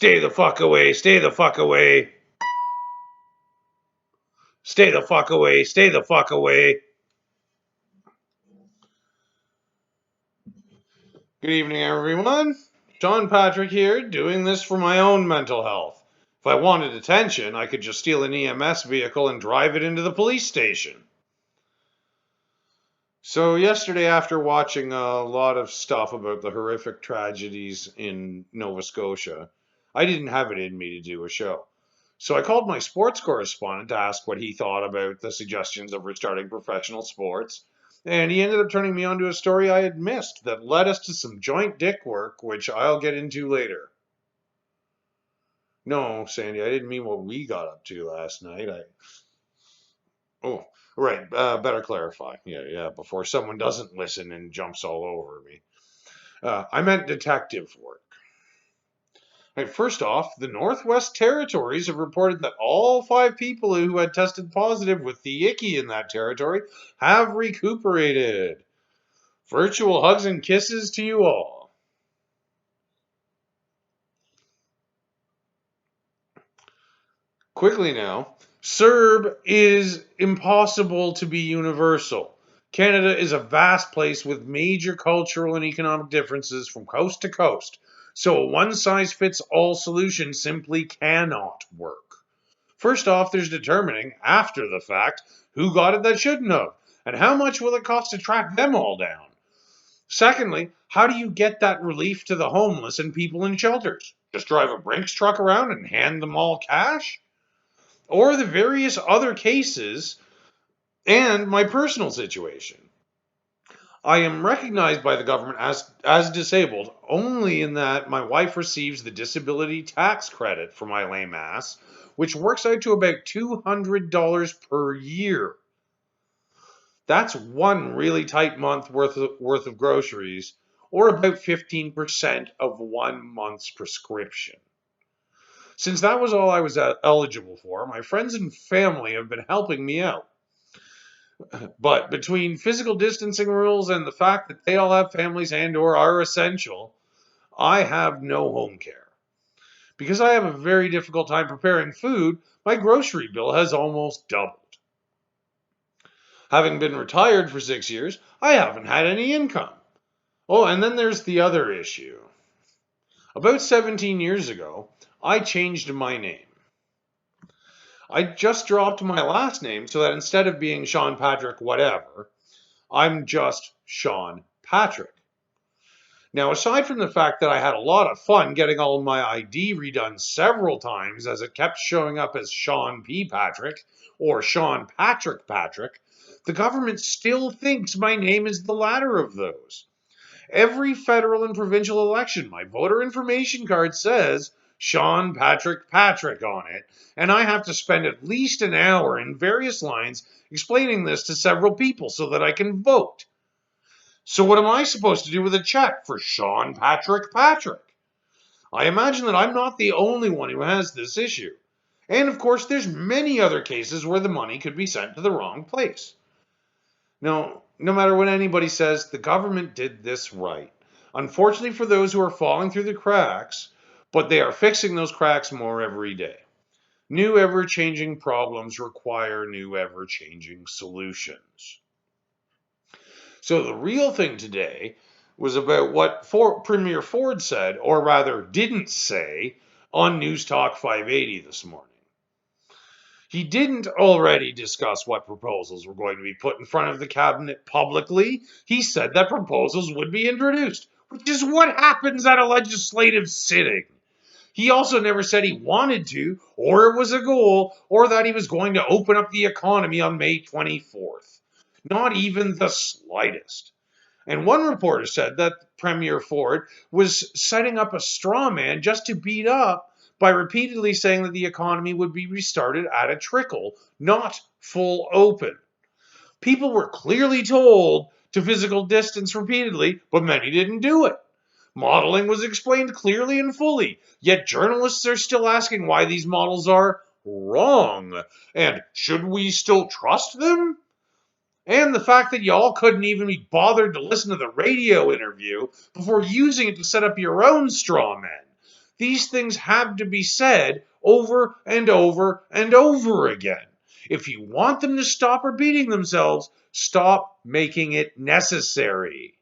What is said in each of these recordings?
Stay the fuck away, stay the fuck away. Stay the fuck away, stay the fuck away. Good evening, everyone. Sean Patrick here, doing this for my own mental health. If I wanted attention, I could just steal an EMS vehicle and drive it into the police station. So, yesterday, after watching a lot of stuff about the horrific tragedies in Nova Scotia, I didn't have it in me to do a show. So, I called my sports correspondent to ask what he thought about the suggestions of restarting professional sports, and he ended up turning me onto a story I had missed that led us to some joint dick work, which I'll get into later. No, Sandy, I didn't mean what we got up to last night. Oh, right. Better clarify. Yeah. Before someone doesn't listen and jumps all over me. I meant detective work. Right, first off, the Northwest Territories have reported that all 5 people who had tested positive with the icky in that territory have recuperated. Virtual hugs and kisses to you all. Quickly now, Serb is impossible to be universal. Canada is a vast place with major cultural and economic differences from coast to coast, so a one-size-fits-all solution simply cannot work. First off, there's determining, after the fact, who got it that shouldn't have, and how much will it cost to track them all down. Secondly, how do you get that relief to the homeless and people in shelters? Just drive a Brinks truck around and hand them all cash? Or the various other cases and my personal situation. I am recognized by the government as disabled only in that my wife receives the disability tax credit for my lame ass, which works out to about $200 per year. That's one really tight month worth of groceries, or about 15% of 1 month's prescription. Since that was all I was eligible for, my friends and family have been helping me out. But between physical distancing rules and the fact that they all have families and or are essential, I have no home care. Because I have a very difficult time preparing food, my grocery bill has almost doubled. Having been retired for 6 years, I haven't had any income. Oh, and then there's the other issue. About 17 years ago, I changed my name. I just dropped my last name so that instead of being Sean Patrick whatever, I'm just Sean Patrick. Now, aside from the fact that I had a lot of fun getting all of my ID redone several times as it kept showing up as Sean P. Patrick or Sean Patrick Patrick, the government still thinks my name is the latter of those. Every federal and provincial election, my voter information card says Sean Patrick Patrick on it, and I have to spend at least an hour in various lines explaining this to several people so that I can vote. So what am I supposed to do with a check for Sean Patrick Patrick? I imagine that I'm not the only one who has this issue. And of course, there's many other cases where the money could be sent to the wrong place. No matter what anybody says, the government did this right. Unfortunately for those who are falling through the cracks, but they are fixing those cracks more every day. New ever-changing problems require new ever-changing solutions. So the real thing today was about what Premier Ford said, or rather didn't say, on News Talk 580 this morning. He didn't already discuss what proposals were going to be put in front of the cabinet publicly. He said that proposals would be introduced, which is what happens at a legislative sitting. He also never said he wanted to, or it was a goal, or that he was going to open up the economy on May 24th. Not even the slightest. And one reporter said that Premier Ford was setting up a straw man just to beat up by repeatedly saying that the economy would be restarted at a trickle, not full open. People were clearly told to physical distance repeatedly, but many didn't do it. Modeling was explained clearly and fully, yet journalists are still asking why these models are wrong. And should we still trust them? And the fact that y'all couldn't even be bothered to listen to the radio interview before using it to set up your own straw men. These things have to be said over and over and over again. If you want them to stop repeating themselves, stop making it necessary.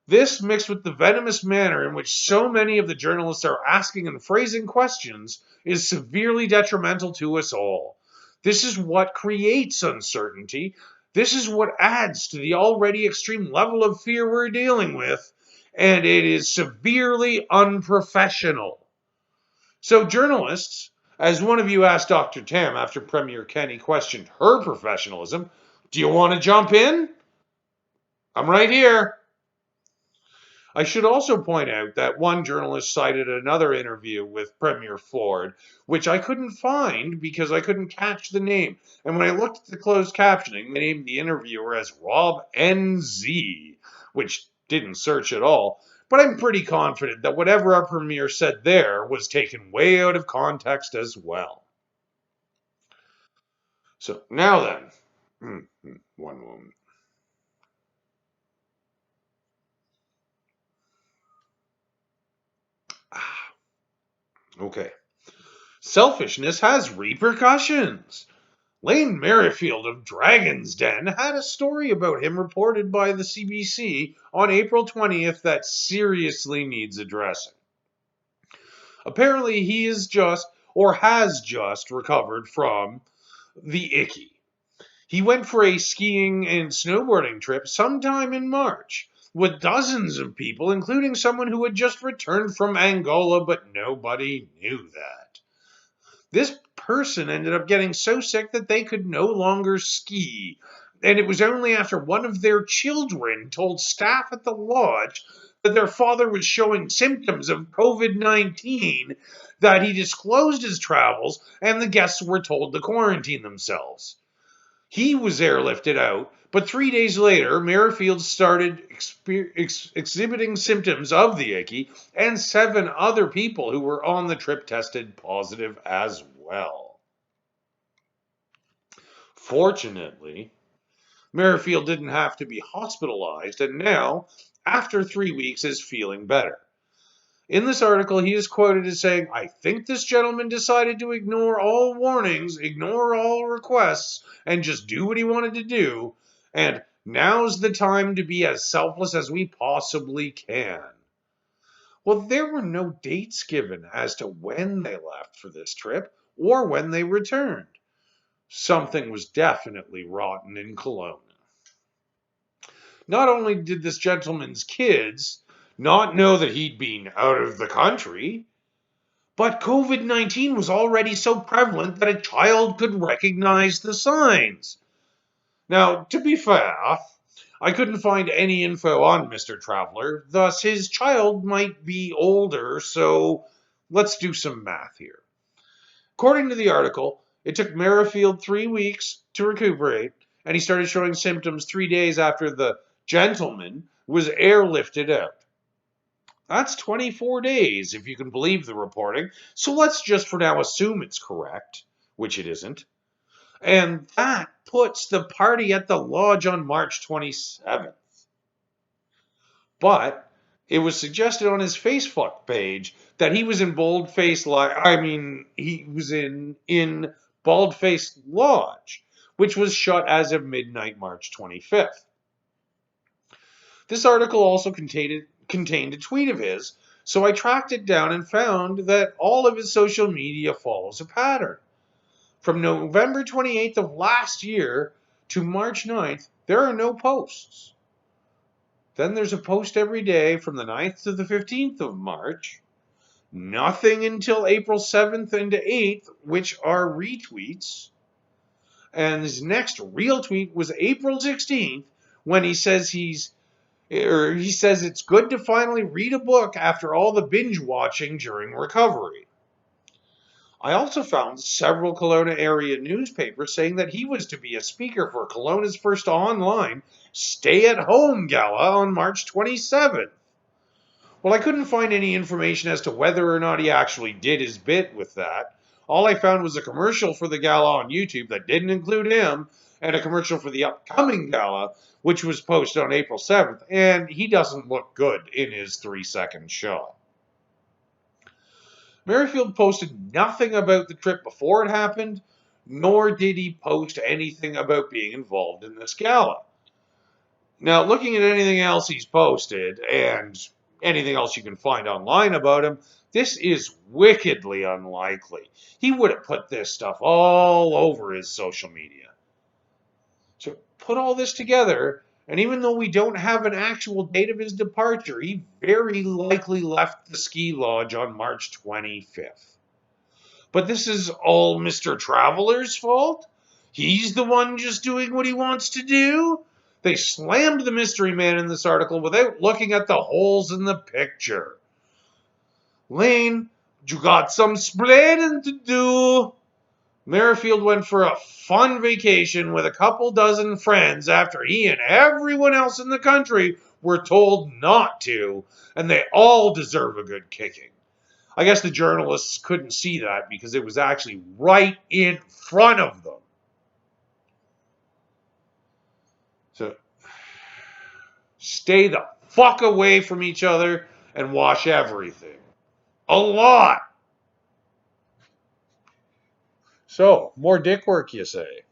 This, mixed with the venomous manner in which so many of the journalists are asking and phrasing questions, is severely detrimental to us all. This is what creates uncertainty. This is what adds to the already extreme level of fear we're dealing with, and it is severely unprofessional. So, journalists, as one of you asked Dr. Tam after Premier Kenny questioned her professionalism, do you want to jump in? I'm right here. I should also point out that one journalist cited another interview with Premier Ford, which I couldn't find because I couldn't catch the name. And when I looked at the closed captioning, they named the interviewer as Rob NZ, which didn't search at all. But I'm pretty confident that whatever our Premier said there was taken way out of context as well. So now then, one moment. Okay. Selfishness has repercussions. Lane Merrifield of Dragon's Den had a story about him reported by the CBC on April 20th that seriously needs addressing. Apparently, he is just, or has just, recovered from the icky. He went for a skiing and snowboarding trip sometime in March with dozens of people, including someone who had just returned from Angola, but nobody knew that. This person ended up getting so sick that they could no longer ski. And it was only after one of their children told staff at the lodge that their father was showing symptoms of COVID-19 that he disclosed his travels and the guests were told to quarantine themselves. He was airlifted out, but 3 days later, Merrifield started exhibiting symptoms of the icky, and 7 other people who were on the trip tested positive as well. Fortunately, Merrifield didn't have to be hospitalized, and now, after 3 weeks, is feeling better. In this article, he is quoted as saying, "I think this gentleman decided to ignore all warnings, ignore all requests, and just do what he wanted to do, and now's the time to be as selfless as we possibly can." Well, there were no dates given as to when they left for this trip or when they returned. Something was definitely rotten in Kelowna. Not only did this gentleman's kids not know that he'd been out of the country, but COVID-19 was already so prevalent that a child could recognize the signs. Now, to be fair, I couldn't find any info on Mr. Traveler, thus his child might be older, so let's do some math here. According to the article, it took Merrifield 3 weeks to recuperate, and he started showing symptoms 3 days after the gentleman was airlifted out. That's 24 days, if you can believe the reporting, so let's just for now assume it's correct, which it isn't. And that puts the party at the lodge on March 27th. But it was suggested on his Facebook page that he was in he was in Bald-Faced Lodge, which was shut as of midnight March 25th. This article also contained a tweet of his, so I tracked it down and found that all of his social media follows a pattern. From November 28th of last year to March 9th, there are no posts. Then there's a post every day from the 9th to the 15th of March. Nothing until April 7th and 8th, which are retweets. And his next real tweet was April 16th, when he says it's good to finally read a book after all the binge watching during recovery. I also found several Kelowna area newspapers saying that he was to be a speaker for Kelowna's first online stay-at-home gala on March 27th. Well, I couldn't find any information as to whether or not he actually did his bit with that. All I found was a commercial for the gala on YouTube that didn't include him, and a commercial for the upcoming gala, which was posted on April 7th, and he doesn't look good in his 3-second shot. Merrifield posted nothing about the trip before it happened, nor did he post anything about being involved in this gala. Now, looking at anything else he's posted and anything else you can find online about him, this is wickedly unlikely. He would have put this stuff all over his social media. So put all this together, and even though we don't have an actual date of his departure, he very likely left the ski lodge on March 25th. But this is all Mr. Traveler's fault? He's the one just doing what he wants to do? They slammed the mystery man in this article without looking at the holes in the picture. Lane, you got some splaining to do. Merrifield went for a fun vacation with a couple dozen friends after he and everyone else in the country were told not to, and they all deserve a good kicking. I guess the journalists couldn't see that because it was actually right in front of them. So stay the fuck away from each other and wash everything. A lot. So, more dick work, you say?